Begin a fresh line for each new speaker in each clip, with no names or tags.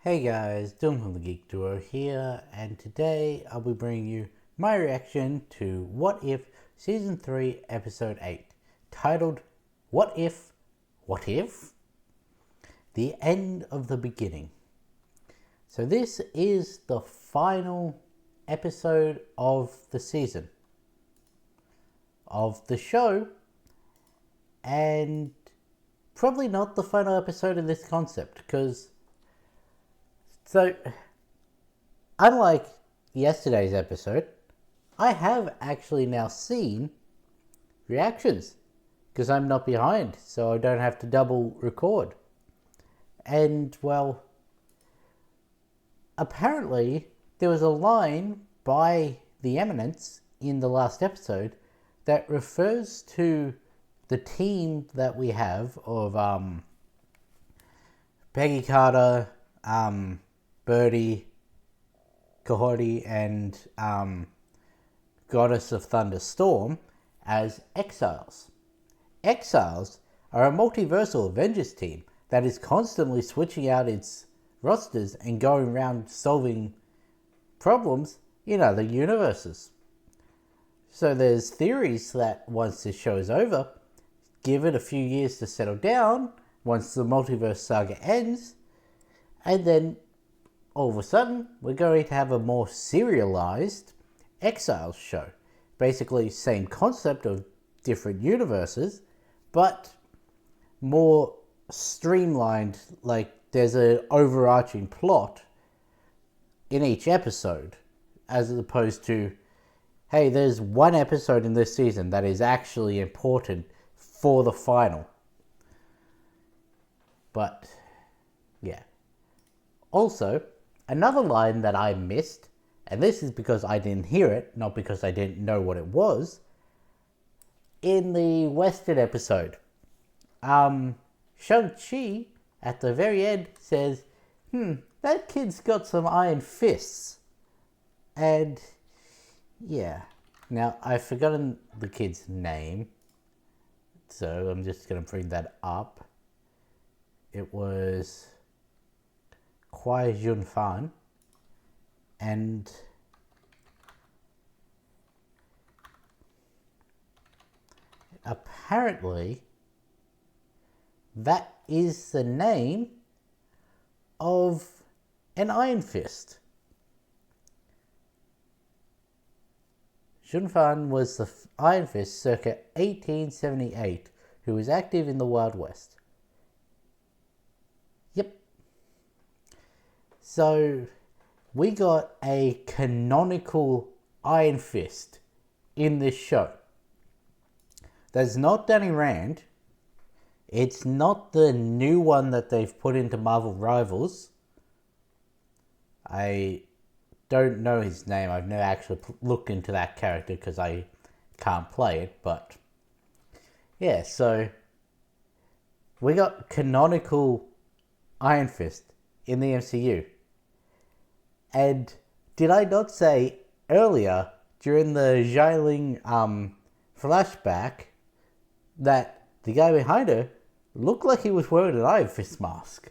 Hey guys, Dylan from the Geek Duo here, and today I'll be bringing you my reaction to What If Season 3 Episode 8, titled What If, What If? The End of the Beginning. So this is the final episode of the season, of the show, and probably not the final episode of this concept, because unlike yesterday's episode, I have actually now seen reactions because I'm not behind, so I don't have to double record. And well, apparently there was a line by the Eminence in the last episode that refers to the team that we have of Peggy Carter, Birdie, Coyote, and Goddess of Thunderstorm as Exiles. Exiles are a multiversal Avengers team that is constantly switching out its rosters and going around solving problems in other universes. So there's theories that once this show is over, give it a few years to settle down once the multiverse saga ends, and then all of a sudden we're going to have a more serialized Exiles show. Basically, same concept of different universes, but more streamlined. Like there's an overarching plot in each episode, as opposed to, hey, there's one episode in this season that is actually important for the final. But yeah. Also, another line that I missed, and this is because I didn't hear it, not because I didn't know what it was, in the Western episode. Shang-Chi, at the very end, says, that kid's got some iron fists. And, yeah. Now, I've forgotten the kid's name, so I'm just going to bring that up. It was Kwai Jun Fan, and apparently that is the name of an Iron Fist. Jun Fan was the Iron Fist circa 1878 who was active in the Wild West. Yep. So we got a canonical Iron Fist in this show. That's not Danny Rand. It's not the new one that they've put into Marvel Rivals. I don't know his name. I've never actually looked into that character because I can't play it. But yeah, so we got canonical Iron Fist in the MCU. And did I not say earlier during the Xialing flashback that the guy behind her looked like he was wearing an Iron Fist mask?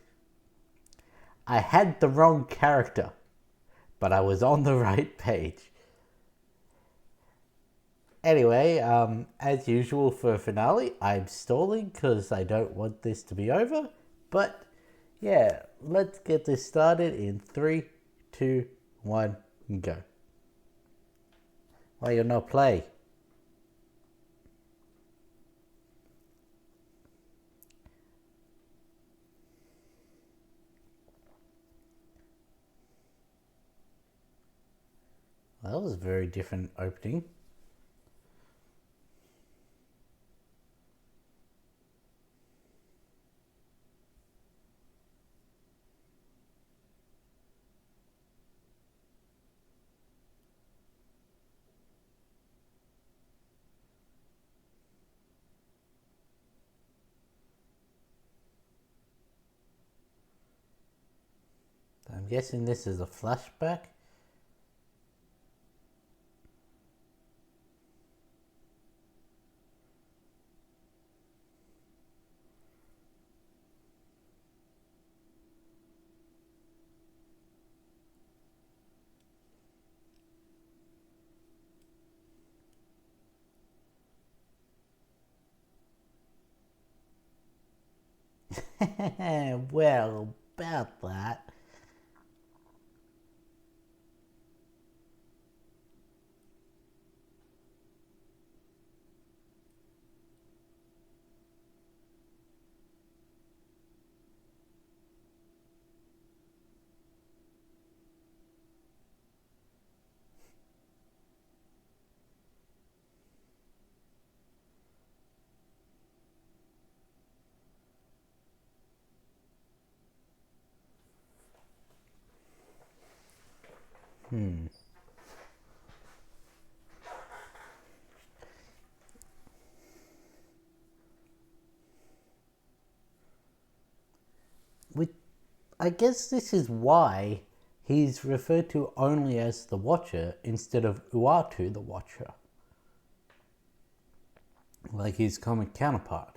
I had the wrong character, but I was on the right page. Anyway, as usual for a finale, I'm stalling because I don't want this to be over. But yeah, let's get this started in 3, 2, 1, go. Why you not play? Well, that was a very different opening. I'm guessing this is a flashback. Well, about that. With, I guess this is why he's referred to only as the Watcher instead of Uatu the Watcher, like his comic counterpart.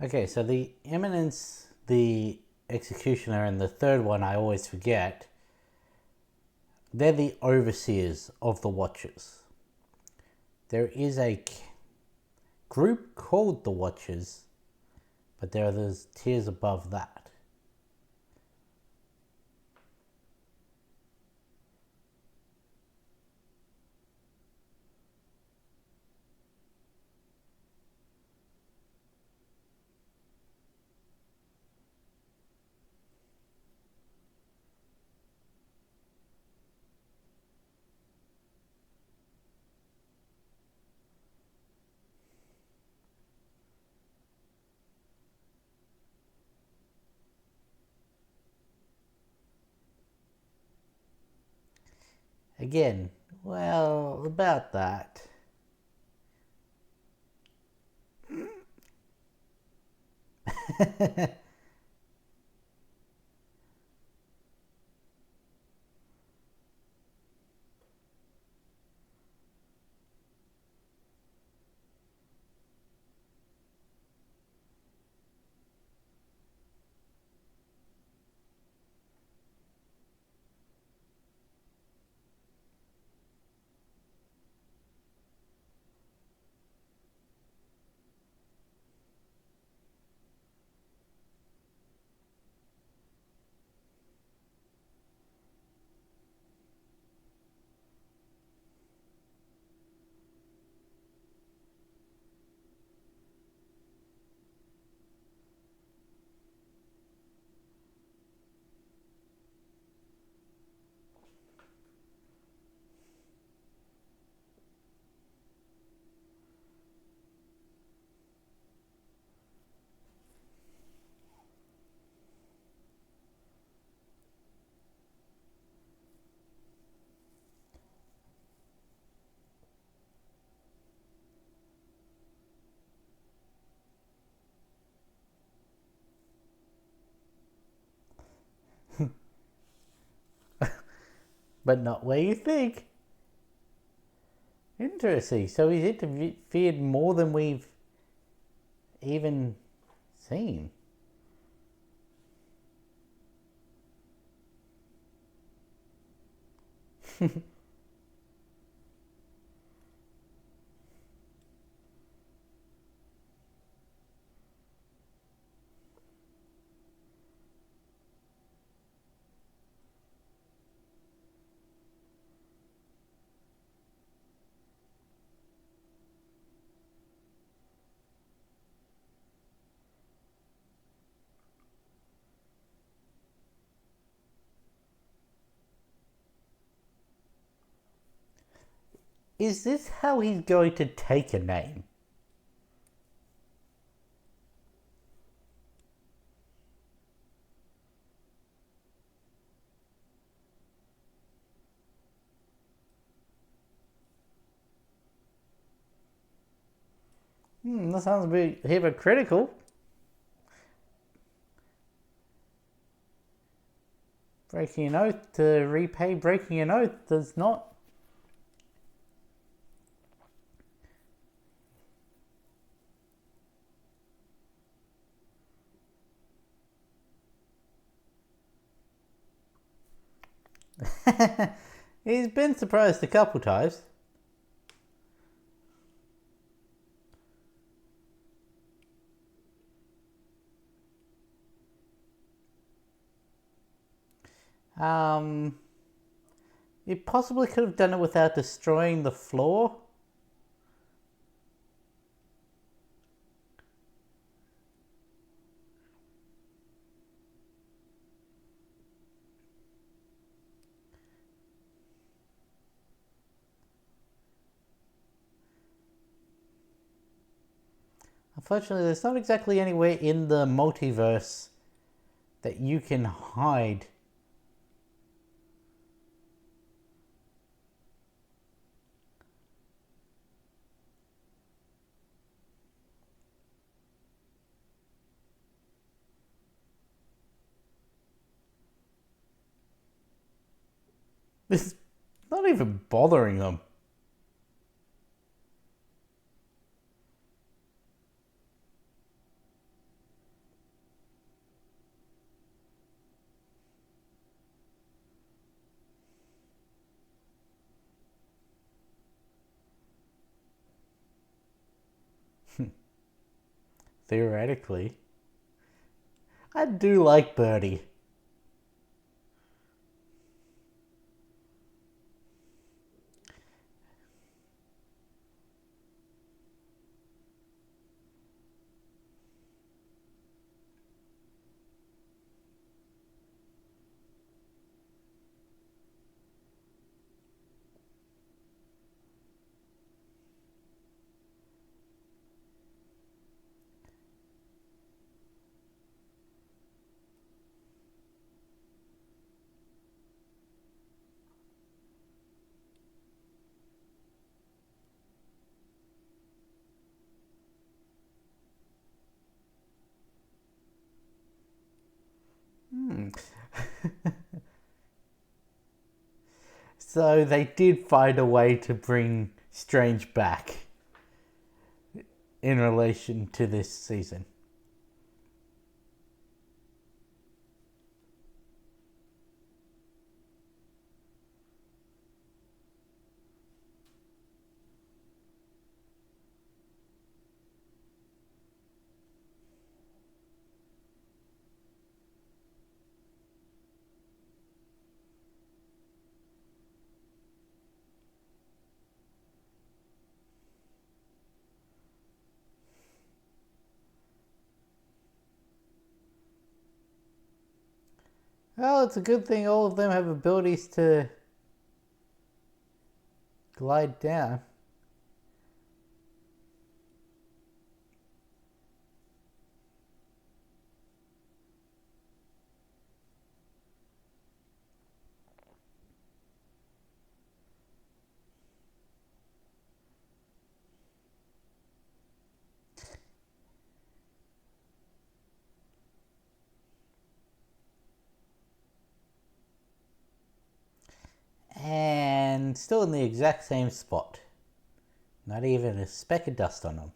Okay, so the Eminence, the Executioner, and the third one I always forget, they're the overseers of the Watchers. There is a group called the Watchers, but there are those tiers above that. Again, well, about that. But not where you think. Interesting. So he's interfered more than we've even seen. Is this how he's going to take a name? That sounds a bit hypocritical. Breaking an oath to repay breaking an oath does not. He's been surprised a couple times. Um, you possibly could have done it without destroying the floor. Unfortunately, there's not exactly anywhere in the multiverse that you can hide. It's not even bothering them. Theoretically. I do like Birdie. So they did find a way to bring Strange back in relation to this season. Well, it's a good thing all of them have abilities to glide down. And still in the exact same spot. Not even a speck of dust on them.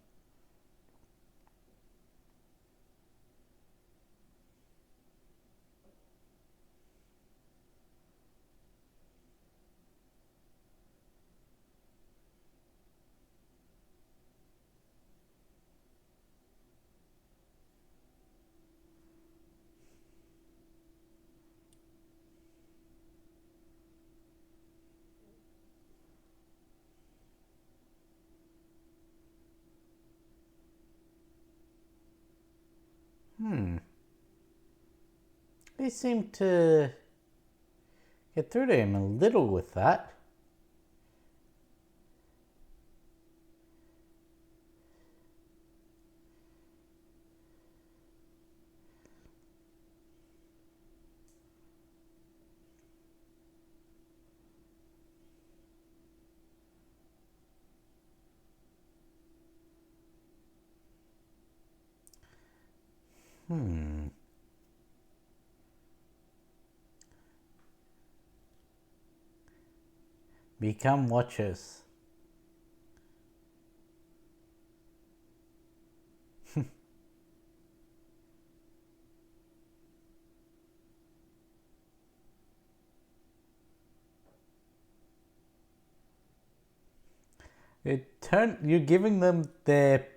They seem to get through to him a little with that. Become watchers. You're giving them their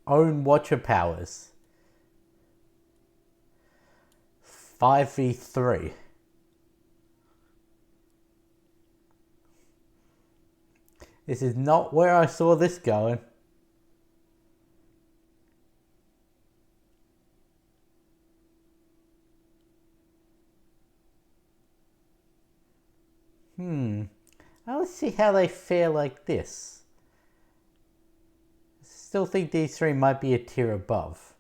own Watcher powers. 5v3. This is not where I saw this going. Now let's see how they fare like this. Still think these three might be a tier above.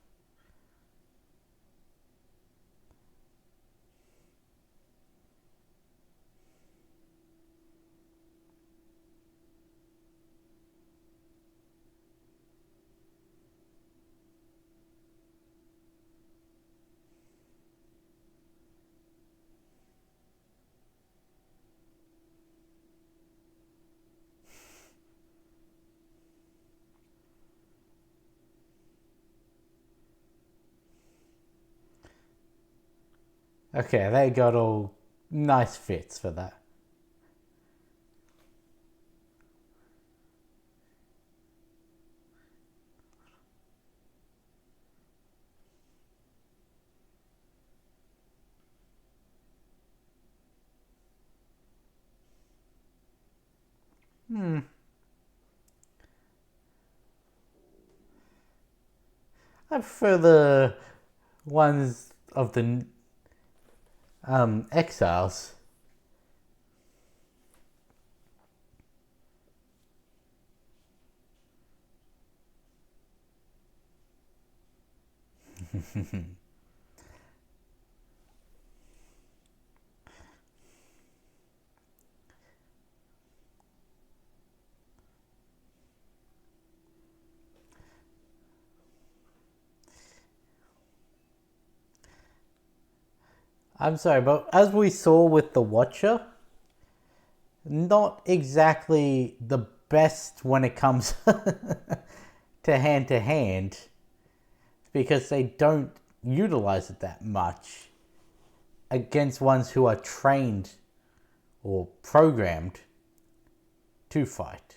Okay, they got all nice fits for that. I prefer the ones of the exiles. I'm sorry, but as we saw with the Watcher, not exactly the best when it comes to hand, because they don't utilize it that much against ones who are trained or programmed to fight.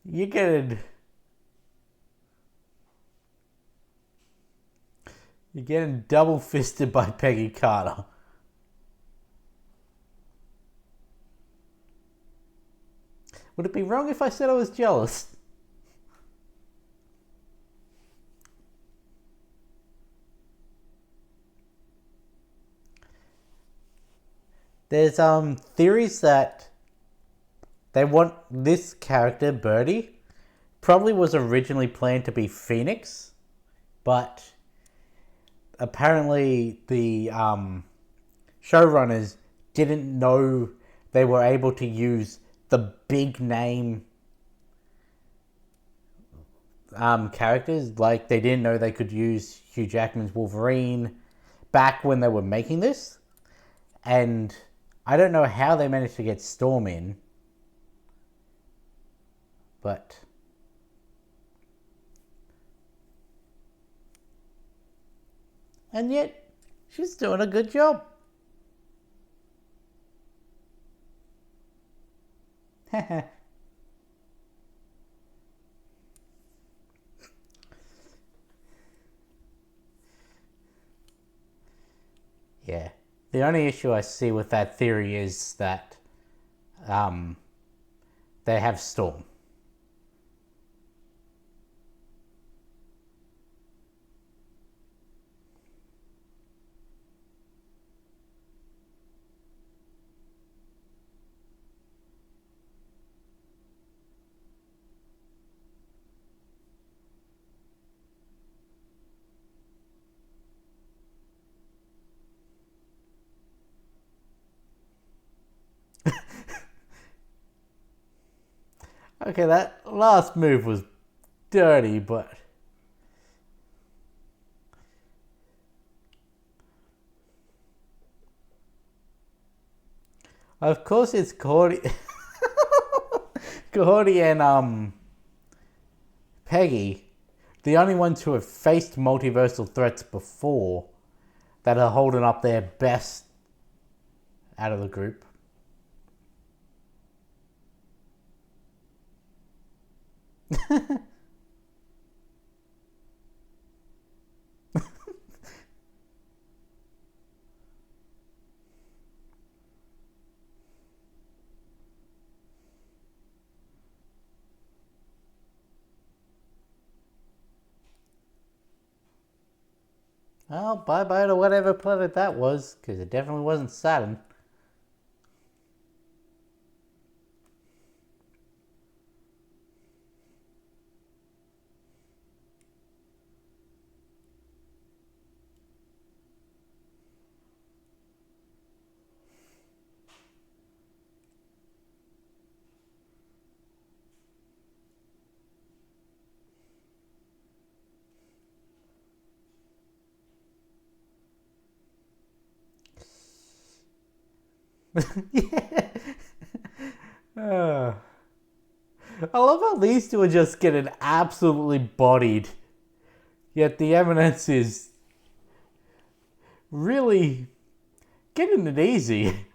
You're getting You're getting double fisted by Peggy Carter. Would it be wrong if I said I was jealous? There's theories that they want this character, Birdie, probably was originally planned to be Phoenix, but apparently the showrunners didn't know they were able to use the big name characters. Like, they didn't know they could use Hugh Jackman's Wolverine back when they were making this. And I don't know how they managed to get Storm in, but and yet she's doing a good job. Yeah. The only issue I see with that theory is that they have Storm. Okay, that last move was dirty, but of course it's Cordy, Cordy and Peggy, the only ones who have faced multiversal threats before, that are holding up their best out of the group. Well, bye bye to whatever planet that was, because it definitely wasn't Saturn. Yeah. Uh, I love how these two are just getting absolutely bodied. Yet the Eminence is really getting it easy.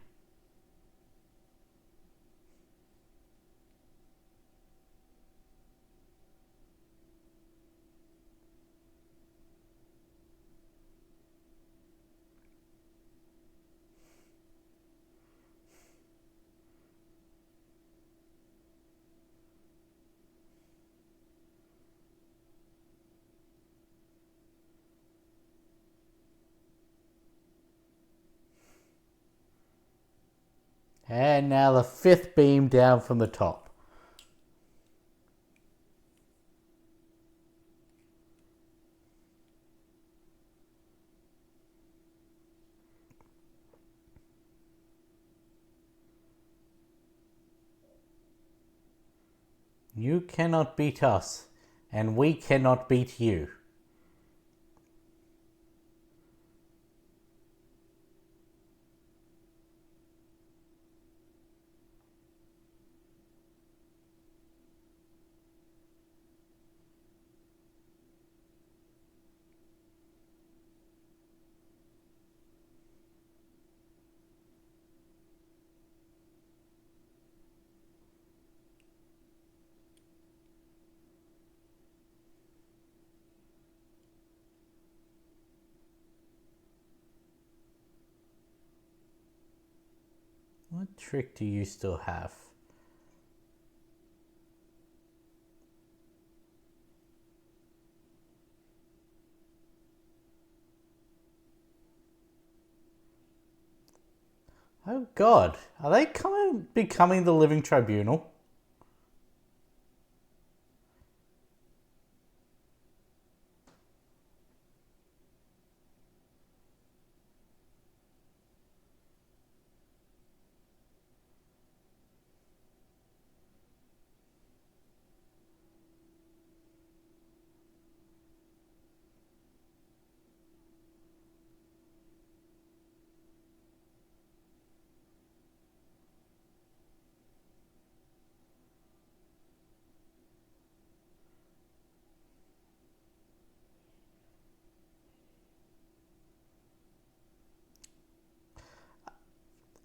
And now the fifth beam down from the top. You cannot beat us, and we cannot beat you. What trick do you still have? Oh god, are they becoming the living tribunal?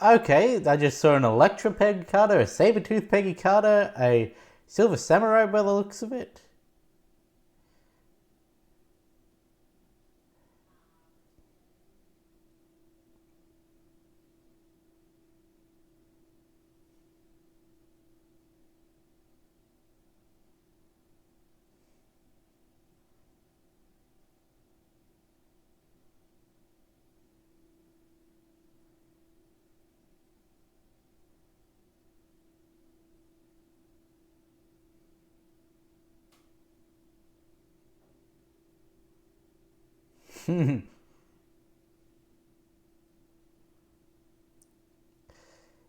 Okay, I just saw an Electra Peggy Carter, a Saber-Tooth Peggy Carter, a Silver Samurai by the looks of it.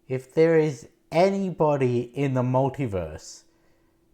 If there is anybody in the multiverse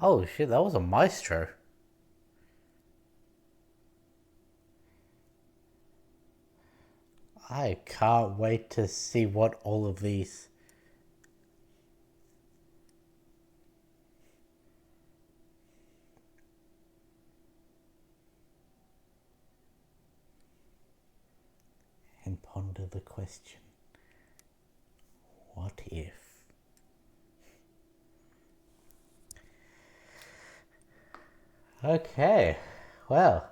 Oh shit, that was a maestro. I can't wait to see what all of these. And ponder the question, what if? Okay, well,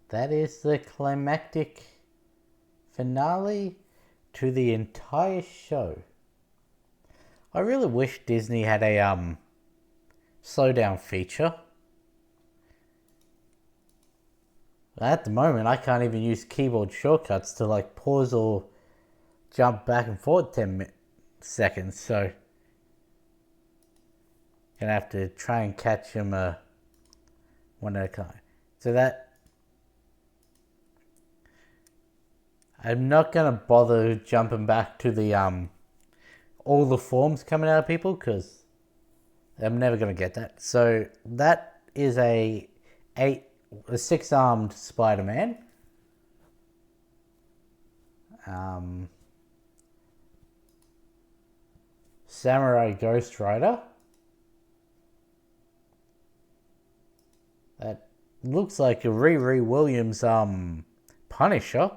that is the climactic finale to the entire show. I really wish Disney had a slow down feature. At the moment, I can't even use keyboard shortcuts to like pause or jump back and forth 10 seconds, so gonna have to try and catch him one at a time. So that I'm not gonna bother jumping back to the all the forms coming out of people because I'm never gonna get that. So that is a 6-armed Spider-Man. Samurai Ghost Rider. That looks like a Riri Williams Punisher,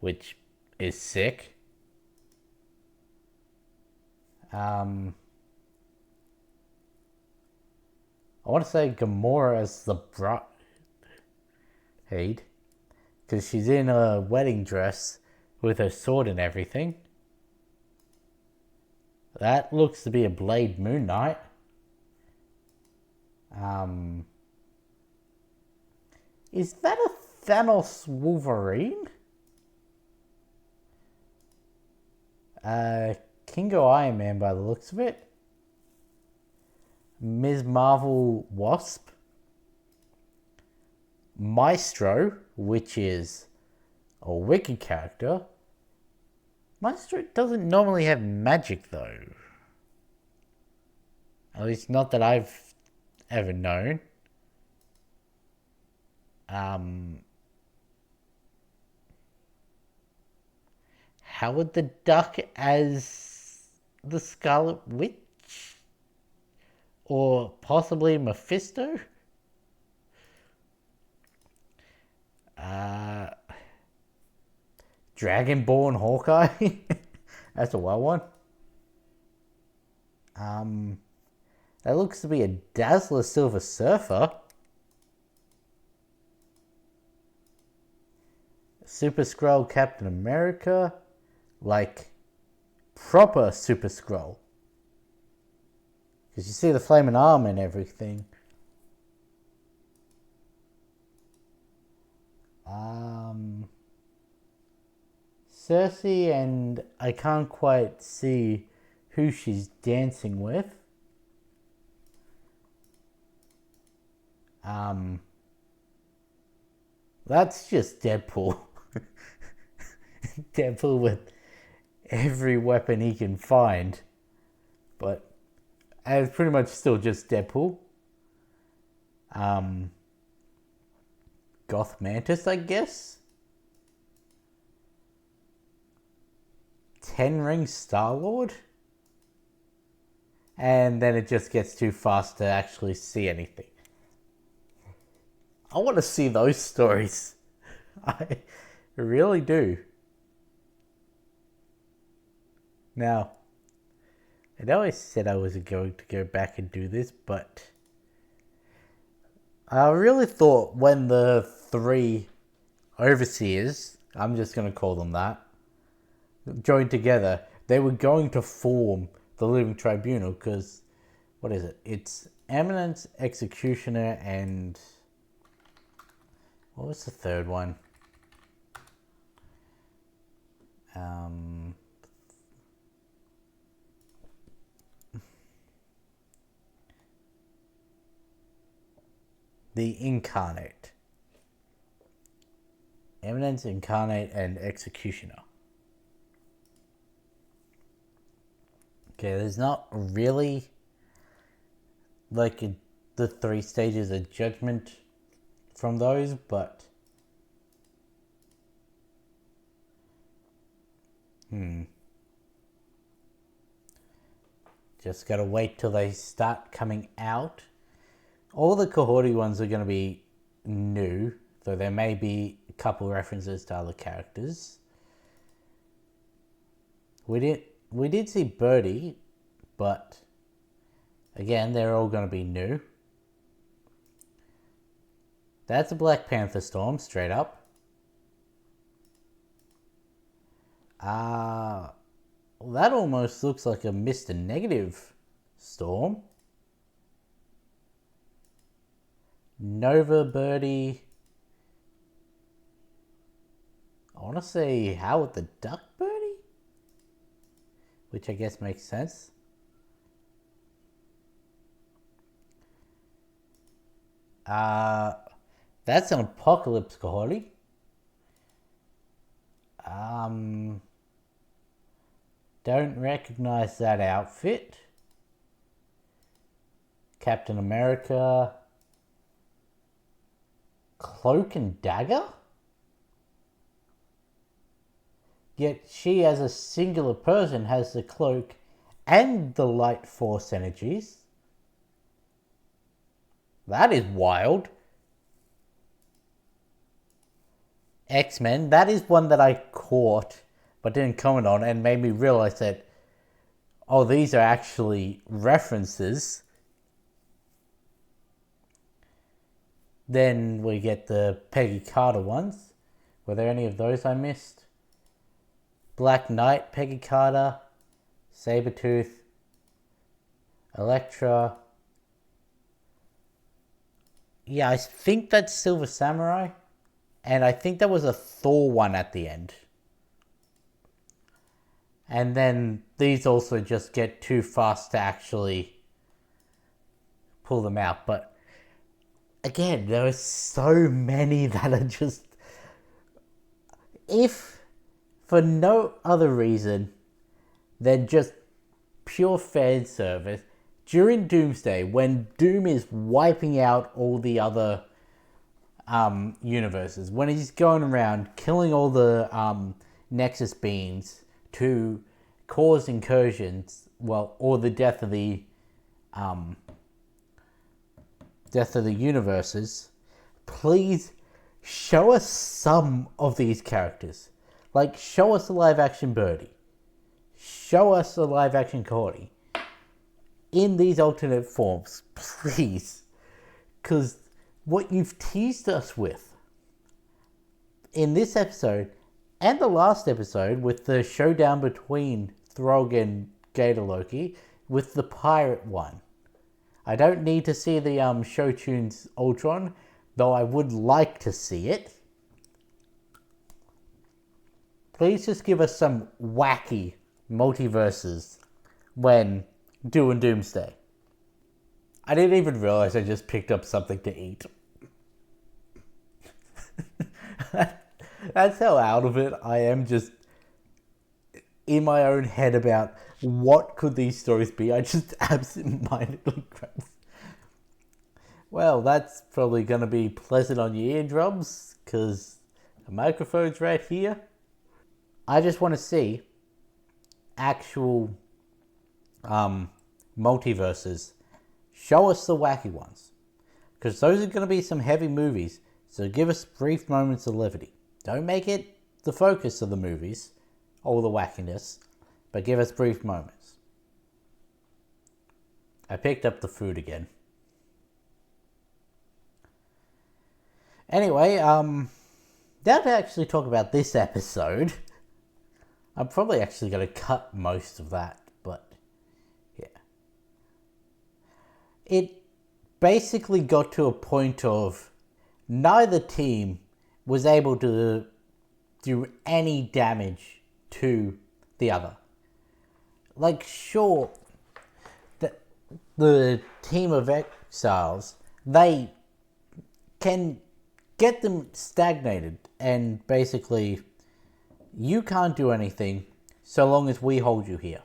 which is sick. I want to say Gamora as the bride, because she's in a wedding dress with her sword and everything. That looks to be a Blade Moon Knight. Is that a Thanos Wolverine? Kingo Iron Man by the looks of it. Ms. Marvel Wasp. Maestro, which is a Wicked character. Maestro doesn't normally have magic though. At least not that I've ever known. Howard the Duck as the Scarlet Witch? Or possibly Mephisto? Dragonborn Hawkeye? That's a wild one. That looks to be a Dazzler Silver Surfer. Super Skrull Captain America. Like, proper Super Skrull. Because you see the flaming arm and everything. Cersei, and I can't quite see who she's dancing with. That's just Deadpool. Deadpool with every weapon he can find. But it's pretty much still just Deadpool. Goth Mantis, I guess. Ten Ring Star-Lord. And then it just gets too fast to actually see anything. I want to see those stories. I really do. Now, I know I said I wasn't going to go back and do this, but I really thought when the 3 overseers, I'm just going to call them that, joined together, they were going to form the Living Tribunal because, what is it? It's Eminence, Executioner, and what was the third one? Um, the Incarnate. Eminence, Incarnate, and Executioner. Okay, there's not really like the three stages of judgment from those, but just gotta wait till they start coming out. All the Cohorty ones are gonna be new, though there may be a couple references to other characters. We did see Birdie, but again, they're all gonna be new. That's a Black Panther storm, straight up. Well, that almost looks like a Mr. Negative storm. Nova Birdie. I want to say Howard the Duck Birdie? Which I guess makes sense. That's an Apocalypse Cohorty. Don't recognize that outfit. Captain America. Cloak and Dagger? Yet she, as a singular person, has the cloak and the light force energies. That is wild. X-Men, that is one that I caught but didn't comment on and made me realize that, oh, these are actually references. Then we get the Peggy Carter ones. Were there any of those I missed? Black Knight, Peggy Carter, Sabretooth, Elektra. Yeah, I think that's Silver Samurai. And I think there was a Thor one at the end. And then these also just get too fast to actually pull them out. But again, there are so many that are just... If for no other reason than just pure fan service, during Doomsday, when Doom is wiping out all the other universes, when he's going around killing all the Nexus beings to cause incursions, or the death of the universes, please show us some of these characters. Like, show us a live action Birdie. Show us a live action Cohorty. In these alternate forms, please. Because what you've teased us with in this episode and the last episode with the showdown between Throg and Gator Loki with the pirate one. I don't need to see the Show Tunes Ultron, though I would like to see it. Please just give us some wacky multiverses when doing Doomsday. I didn't even realize I just picked up something to eat. That's how out of it I am, just in my own head about what could these stories be. I just absent-mindedly grabbed. Well, that's probably going to be pleasant on your eardrums, because the microphone's right here. I just want to see actual multiverses. Show us the wacky ones, because those are going to be some heavy movies, so give us brief moments of levity. Don't make it the focus of the movies, all the wackiness, but give us brief moments. I picked up the food again. Anyway, now to actually talk about this episode, I'm probably actually going to cut most of that, but yeah. It basically got to a point of neither team was able to do any damage to the other. Like, sure, the team of exiles, they can get them stagnated and basically you can't do anything so long as we hold you here.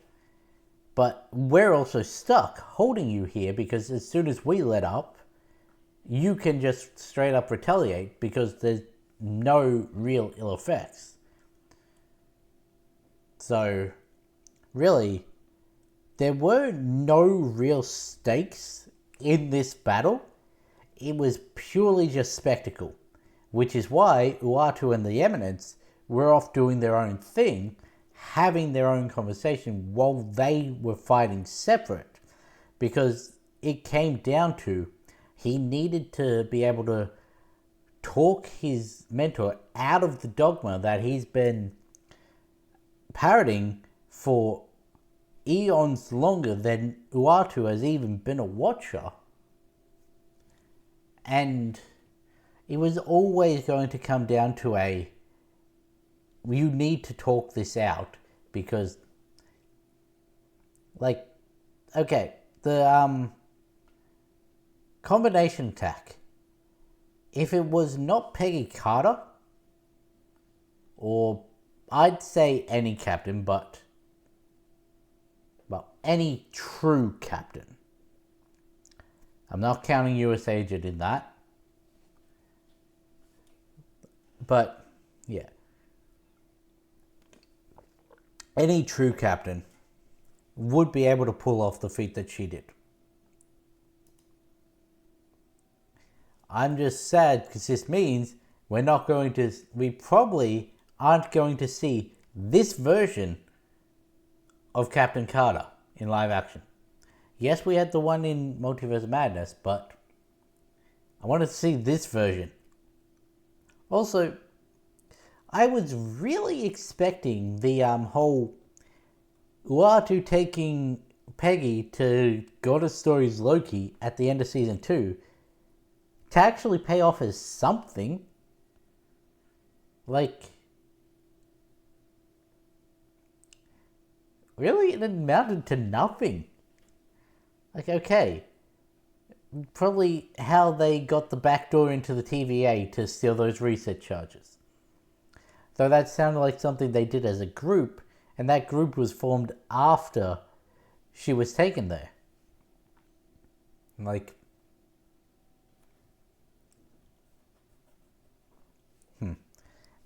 But we're also stuck holding you here because as soon as we let up, you can just straight up retaliate because there's no real ill effects. So, really, there were no real stakes in this battle. It was purely just spectacle, which is why Uatu and the Eminence were off doing their own thing, having their own conversation while they were fighting separate, because it came down to he needed to be able to talk his mentor out of the dogma that he's been parroting for eons longer than Uatu has even been a watcher. And it was always going to come down to you need to talk this out because, like, okay, the combination attack, if it was not Peggy Carter, or I'd say any captain, but, well, any true captain. I'm not counting US Agent in that. But, yeah. Any true captain would be able to pull off the feat that she did. I'm just sad because this means we probably aren't going to see this version of Captain Carter in live action. Yes, we had the one in Multiverse of Madness, but I wanted to see this version. Also, I was really expecting the whole Uatu taking Peggy to God of Stories Loki at the end of season 2 to actually pay off as something. Like, really, it amounted to nothing. Like, okay, probably how they got the back door into the TVA to steal those reset charges. Though that sounded like something they did as a group, and that group was formed after she was taken there. Like,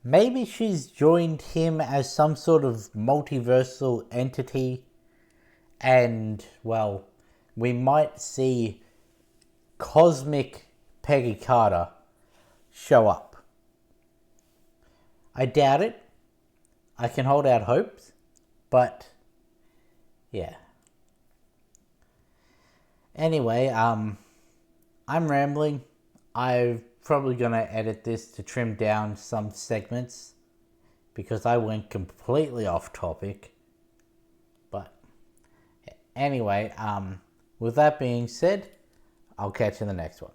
maybe she's joined him as some sort of multiversal entity, and, well, we might see cosmic Peggy Carter show up. I doubt it. I can hold out hopes, but yeah. Anyway, I'm rambling. I'm probably gonna edit this to trim down some segments because I went completely off topic. But anyway, with that being said, I'll catch you in the next one.